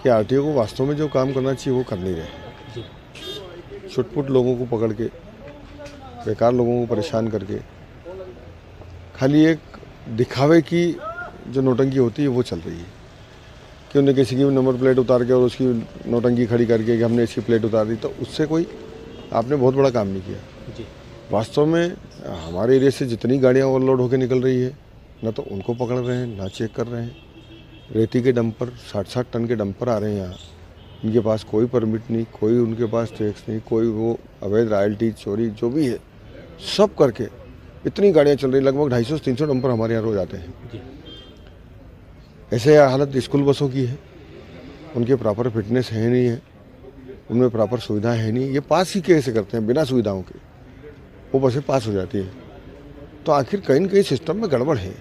कि आरटीओ को वास्तव में जो काम करना चाहिए वो कर नहीं रहे। छुटपुट लोगों को पकड़ के, बेकार लोगों को परेशान करके, खाली एक दिखावे की जो नौटंकी होती है वो चल रही है कि उन्हें किसी की नंबर प्लेट उतार के और उसकी नौटंकी खड़ी करके कि हमने इसकी प्लेट उतार दी, तो उससे कोई आपने बहुत बड़ा काम नहीं किया जी। वास्तव में हमारे एरिया से जितनी गाड़ियाँ ओवरलोड होकर निकल रही है, ना तो उनको पकड़ रहे हैं ना चेक कर रहे हैं। रेती के डंपर 60-60 टन के डंपर आ रहे हैं यहाँ, इनके पास कोई परमिट नहीं, कोई उनके पास टैक्स नहीं, कोई वो अवैध रॉयल्टी चोरी जो भी है सब करके इतनी गाड़ियाँ चल रही, लगभग 250 से 300 डंपर हमारे यहाँ रोज आते हैं। ऐसे हालत स्कूल बसों की है, उनके प्रॉपर फिटनेस है नहीं है, उनमें प्रॉपर सुविधा है नहीं। ये पास ही कैसे करते हैं बिना सुविधाओं के, वो बसें पास हो जाती हैं। तो आखिर कहीं न कहीं सिस्टम में गड़बड़ है।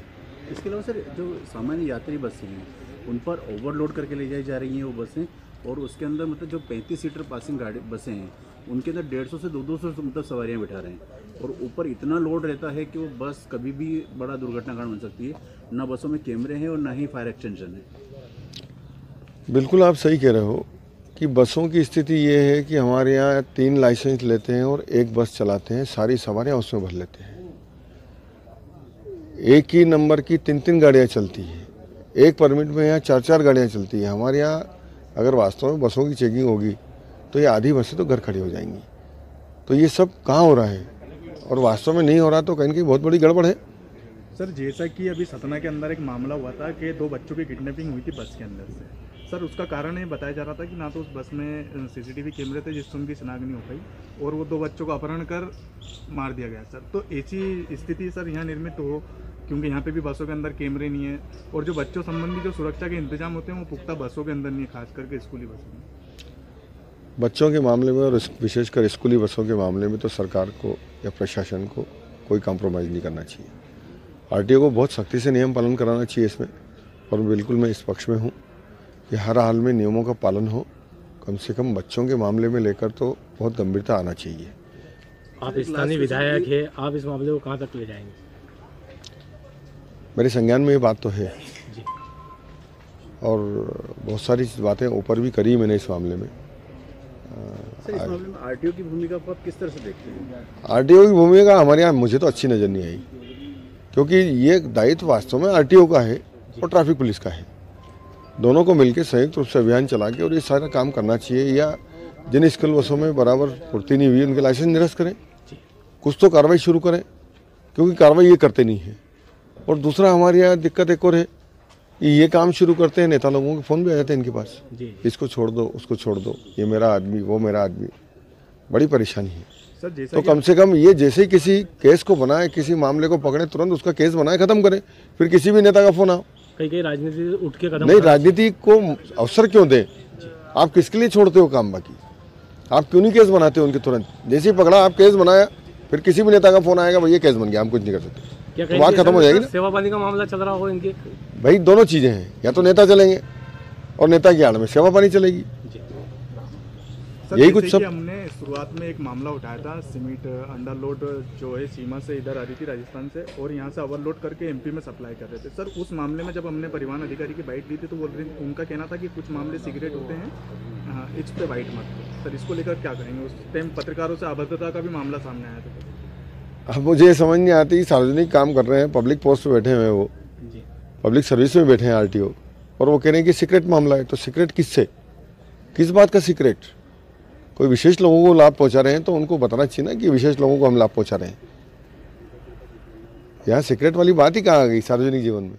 इसके अलावा सर जो सामान्य यात्री बसें हैं उन पर ओवरलोड करके ले जाई जा रही हैं वो बसें, और उसके अंदर मतलब जो 35 सीटर पासिंग गाड़ी बसें हैं उनके अंदर 150 से 200 मतलब सवारियाँ बिठा रहे हैं, और ऊपर इतना लोड रहता है कि वो बस कभी भी बड़ा दुर्घटना कारण बन सकती है। ना बसों में कैमरे हैं और ना ही फायर एक्सटेंशन है। बिल्कुल आप सही कह रहे हो कि बसों की स्थिति ये है कि हमारे यहाँ 3 लाइसेंस लेते हैं और 1 बस चलाते हैं, सारी सवारियाँ उसमें भर लेते हैं। एक ही नंबर की 3-3 गाड़ियाँ चलती हैं, एक परमिट में यहाँ 4-4 गाड़ियाँ चलती हैं। हमारे यहाँ अगर वास्तव में बसों की चेकिंग होगी तो ये आधी बसें तो घर खड़ी हो जाएंगी। तो ये सब कहाँ हो रहा है और वास्तव में नहीं हो रहा, तो कहीं न कहीं बहुत बड़ी गड़बड़ है। सर जैसा कि अभी सतना के अंदर एक मामला हुआ था कि 2 बच्चों की किडनैपिंग हुई थी बस के अंदर से, सर उसका कारण ये बताया जा रहा था कि ना तो उस बस में सीसीटीवी कैमरे थे जिससे उनकी शिनाख्त नहीं हो पाई, और वो 2 बच्चों को अपहरण कर मार दिया गया। सर तो ऐसी स्थिति सर यहाँ निर्मित हो, क्योंकि यहाँ पे भी बसों के अंदर कैमरे नहीं है, और जो बच्चों संबंधी जो सुरक्षा के इंतजाम होते हैं वो पुख्ता बसों के अंदर नहीं है, खास करके स्कूली बसों में। बच्चों के मामले में और विशेषकर स्कूली बसों के मामले में तो सरकार को या प्रशासन को कोई कॉम्प्रोमाइज़ नहीं करना चाहिए। आरटीओ को बहुत सख्ती से नियम पालन कराना चाहिए इसमें, और बिल्कुल मैं इस पक्ष में हूँ कि हर हाल में नियमों का पालन हो। कम से कम बच्चों के मामले में लेकर तो बहुत गंभीरता आना चाहिए। आप स्थानीय विधायक है, आप इस मामले को कहाँ तक ले जाएंगे? मेरे संज्ञान में ये बात तो है जी, और बहुत सारी बातें ऊपर भी करी मैंने इस मामले में। सर इस मामले में आरटीओ की भूमिका को आप किस तरह से देखते हैं? आरटीओ की भूमिका हमारे यहाँ मुझे तो अच्छी नज़र नहीं आई, क्योंकि ये दायित्व वास्तव में आरटीओ का है और ट्रैफिक पुलिस का है। दोनों को मिलकर संयुक्त रूप से अभियान चला के और ये सारा काम करना चाहिए। या जिन स्कूल बसों में बराबर पूर्ति नहीं हुई उनके लाइसेंस निरस्त करें, कुछ तो कार्रवाई शुरू करें, क्योंकि कार्रवाई ये करते नहीं है। और दूसरा हमारे यहाँ दिक्कत एक और है, ये काम शुरू करते हैं, नेता लोगों के फ़ोन भी आ जाते हैं इनके पास, इसको छोड़ दो उसको छोड़ दो, ये मेरा आदमी वो मेरा आदमी, बड़ी परेशानी है। सर तो कम से कम ये जैसे ही किसी केस को बनाए, किसी मामले को पकड़े, तुरंत उसका केस बनाए ख़त्म करें, फिर किसी भी नेता का फ़ोन आओ। कई राजनीति उठ के कदम नहीं, राजनीति को अवसर क्यों दें? आप किसके लिए छोड़ते हो काम? बाकी आप क्यों नहीं केस बनाते हो उनके तुरंत? जैसे ही पकड़ा आप केस बनाया, फिर किसी भी नेता का फ़ोन आएगा, भैया केस बन गया, हम कुछ नहीं कर सकते, तो बात खत्म हो जाएगी ना। सेवा पानी का मामला चल रहा हो इनके, भाई दोनों चीज़ें हैं, या तो नेता चलेंगे और नेता की आड़ में सेवा पानी चलेगी। यही कुछ सब। हमने शुरुआत में एक मामला उठाया था, सीमेंट अंडरलोड जो है सीमा से इधर आ रही थी राजस्थान से, और यहाँ से ओवरलोड करके एमपी में सप्लाई कर रहे थे। सर उस मामले में जब हमने परिवहन अधिकारी की बाइट ली थी तो उनका कहना था कि कुछ मामले सिगरेट होते हैं, इस पे बाइट मत। सर इसको लेकर क्या करेंगे? उस टाइम पत्रकारों से अभद्रता का भी मामला सामने आया था। अब मुझे समझ नहीं आती, सार्वजनिक काम कर रहे हैं, पब्लिक पोस्ट पे बैठे हुए हैं, वो पब्लिक सर्विस में बैठे हैं आरटीओ, और वो कह रहे हैं कि सीक्रेट मामला है। तो सीक्रेट किससे, किस बात का सीक्रेट? कोई विशेष लोगों को लाभ पहुंचा रहे हैं तो उनको बताना चाहिए ना कि विशेष लोगों को हम लाभ पहुंचा रहे हैं। यहाँ सीक्रेट वाली बात ही कहाँ आ गई सार्वजनिक जीवन में?